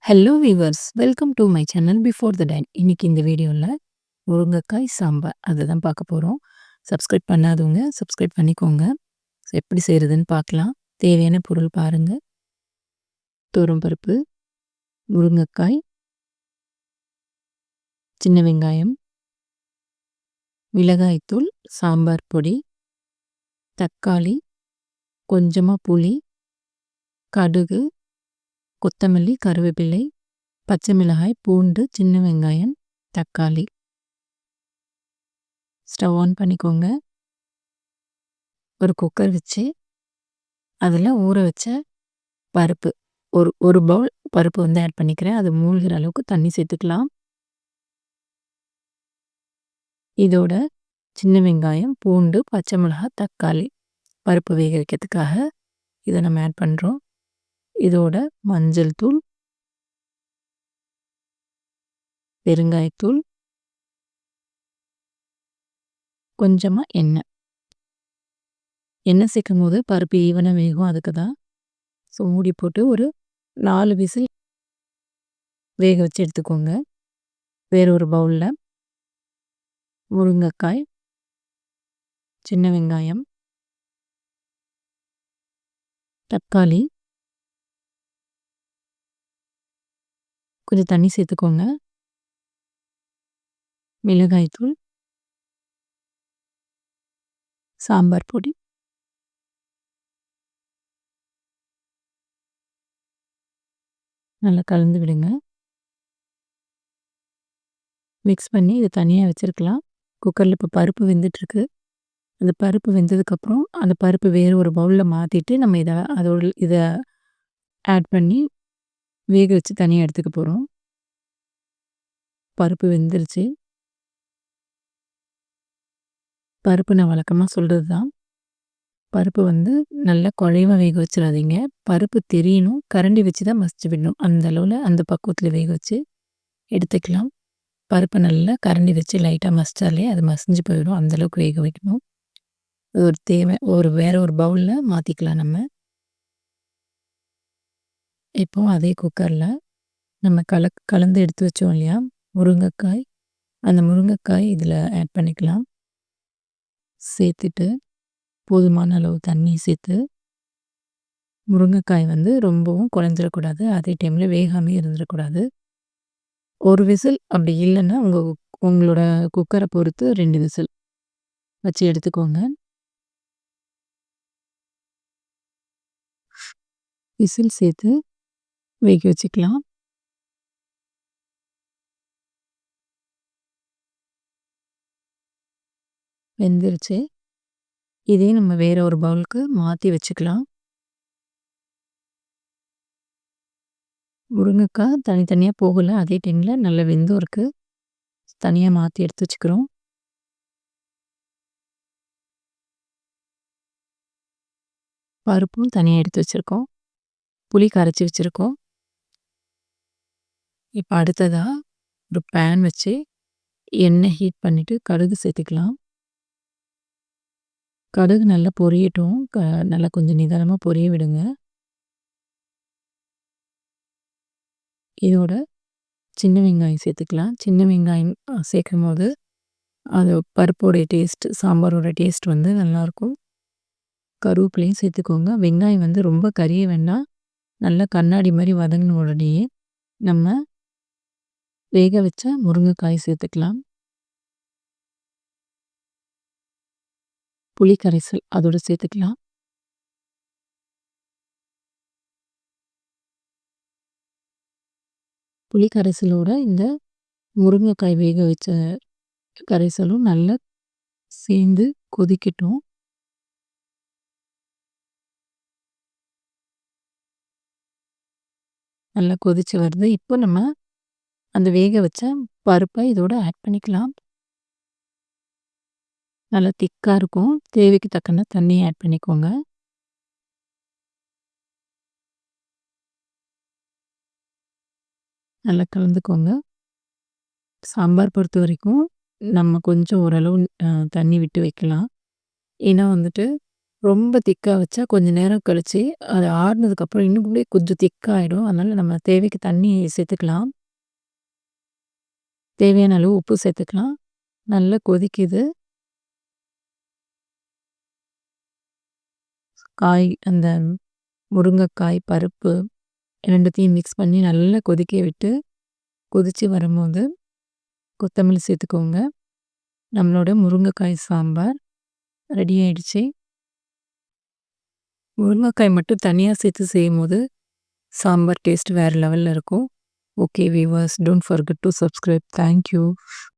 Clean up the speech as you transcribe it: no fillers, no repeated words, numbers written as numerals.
Hello viewers welcome to my channel before the dine. இன்னைக்கு இந்த வீடியோவில் முருங்கைக்காய் சாம்பார் அதை தான் பார்க்க போகிறோம். சப்ஸ்கிரைப் பண்ணாதவங்க சப்ஸ்கிரைப் பண்ணிக்கோங்க. எப்படி செய்கிறதுன்னு பார்க்கலாம். தேவையான பொருள் பாருங்கள். பருப்பு, முருங்கைக்காய், சின்ன வெங்காயம், மிளகாய்த்தூள், சாம்பார் பொடி, தக்காளி, கொஞ்சமாக புளி, கடுகு, கொத்தமல்லி, கருவேப்பிலை, பச்சை மிளகாய், பூண்டு, சின்ன வெங்காயம், தக்காளி. ஸ்டவ் ஆன் பண்ணிக்கோங்க. ஒரு குக்கர் வச்சு அதில் ஊற வச்ச பருப்பு ஒரு பவுல் பருப்பு வந்து ஆட் பண்ணிக்கிறேன். அது மூழ்கிற அளவுக்கு தண்ணி சேர்த்துக்கலாம். இதோட சின்ன வெங்காயம், பூண்டு, பச்சை மிளகாய், தக்காளி பருப்பு வேக வைக்கிறதுக்காக இதை நம்ம ஆட் பண்ணுறோம். இதோட மஞ்சள் தூள், பெருங்காயத்தூள், கொஞ்சமாக எண்ணெய் சேர்க்கும் போது பருப்பு ஈவனாக வேகும். அதுக்கு தான். ஸோ மூடி போட்டு ஒரு 4 விசில் வேக வச்சு எடுத்துக்கோங்க. வேறொரு பவுலில் முருங்கைக்காய், சின்ன வெங்காயம், தக்காளி, கொஞ்சம் தண்ணி சேர்த்துக்கோங்க. மிளகாய்த்தூள், சாம்பார் பொடி, நல்லா கலந்து விடுங்க. மிக்ஸ் பண்ணி இதை தனியாக வச்சுருக்கலாம். குக்கரில் இப்போ பருப்பு வெந்துட்டுருக்கு. அந்த பருப்பு வெந்ததுக்கப்புறம் அந்த பருப்பு வேறு ஒரு பவுலில் மாற்றிட்டு நம்ம இதை ஆட் பண்ணி வேக வச்சு தனியாக எடுத்துக்க போகிறோம். பருப்பு வெந்துருச்சு. பருப்பு நான் வழக்கமாக சொல்கிறது தான். பருப்பு வந்து நல்லா குழைவாக வேக வச்சிடாதீங்க. பருப்பு தெரியணும். கரண்டி வச்சு தான் மசிச்சு விடணும். அந்த அளவில் அந்த பக்குவத்தில் வேக வச்சு எடுத்துக்கலாம். பருப்பை நல்லா கரண்டி வச்சு லைட்டாக மசிச்சாலே அது மசிஞ்சு போயிடும். அந்தளவுக்கு வேக வைக்கணும். வேற ஒரு பவுலில் மாற்றிக்கலாம் நம்ம. இப்போ அதே குக்கரில் நம்ம கலந்து எடுத்து வச்சோம் இல்லையா முருங்கைக்காய், அந்த முருங்கைக்காய் இதில் ஆட் பண்ணிக்கலாம். சேர்த்துட்டு போதுமான அளவு தண்ணி சேர்த்து, முருங்கைக்காய் வந்து ரொம்பவும் குழஞ்சிடக்கூடாது. அதே டைமில் வேகாமே இருந்துடக்கூடாது. ஒரு விசில் அப்படி இல்லைன்னா உங்களோட குக்கரை பொறுத்து 2 விசில் வச்சு எடுத்துக்கோங்க. விசில் சேர்த்து வேக வச்சுக்கலாம். வெந்துருச்சு. இதே நம்ம வேற ஒரு பவுலுக்கு மாற்றி வச்சுக்கலாம். முருங்கைக்காய் தனித்தனியாக போகலை. அதே டைமில் நல்ல வெந்தும் இருக்குது. தனியாக மாற்றி எடுத்து வச்சுக்கிறோம். பருப்பும் தனியாக எடுத்து வச்சுருக்கோம். புளி கரைச்சி வச்சுருக்கோம். இப்போ அடுத்ததாக ஒரு பேன் வச்சு எண்ணெய் ஹீட் பண்ணிவிட்டு கடுகு சேர்த்துக்கலாம். கடுகு நல்லா பொரியட்டும். நல்லா கொஞ்சம் நிதானமாக பொரிய விடுங்க. இதோட சின்ன வெங்காயம் சேர்த்துக்கலாம். சின்ன வெங்காயம் சேர்க்கும் போது அது பருப்போடைய டேஸ்ட், சாம்பாரோட டேஸ்ட் வந்து நல்லாயிருக்கும். கருவேப்பிலையும் சேர்த்துக்கோங்க. வெங்காயம் வந்து ரொம்ப கரிய வேண்டாம். நல்லா கண்ணாடி மாதிரி வதங்கின உடனேயே நம்ம வேக வச்ச முருங்கைக்காய் சேர்த்துக்கலாம். புளி கரைசல் அதோடு சேர்த்துக்கலாம். புளி கரைசலோட இந்த முருங்கைக்காய் வேக வச்ச கரைசலும் நல்லா சேர்ந்து கொதிக்கட்டும். நல்லா கொதிச்சு வருது. இப்போ நம்ம அந்த வேக வச்ச பருப்பை இதோட ஆட் பண்ணிக்கலாம். நல்லா திக்காக இருக்கும். தேவைக்கு தக்கன தண்ணியை ஆட் பண்ணிக்கோங்க. நல்லா கலந்துக்கோங்க. சாம்பார் பொறுத்த வரைக்கும் நம்ம கொஞ்சம் ஓரளவு தண்ணி விட்டு வைக்கலாம். ஏன்னா வந்துட்டு ரொம்ப திக்கா வச்சா கொஞ்ச நேரம் கழிச்சு, அது ஆறுனதுக்கப்புறம் இன்னும் கூட கொஞ்சம் திக்கா ஆயிடும். அதனால நம்ம தேவைக்கு தண்ணி சேர்த்துக்கலாம். தேவையான அளவு உப்பு சேர்த்துக்கலாம். நல்லா கொதிக்குது. அந்த முருங்கைக்காய், பருப்பு 2த்தையும் மிக்ஸ் பண்ணி நல்லா கொதிக்க விட்டு, கொதிச்சு வரும்போது கொத்தமல்லி சேர்த்துக்கோங்க. நம்மளோட முருங்கைக்காய் சாம்பார் ரெடி ஆயிடுச்சு. முருங்கைக்காய் மட்டும் தனியா சேர்த்து செய்யும்போது, சாம்பார் டேஸ்ட் வேற லெவல்ல இருக்கும். Okay viewers, don't forget two subscribe. Thank you.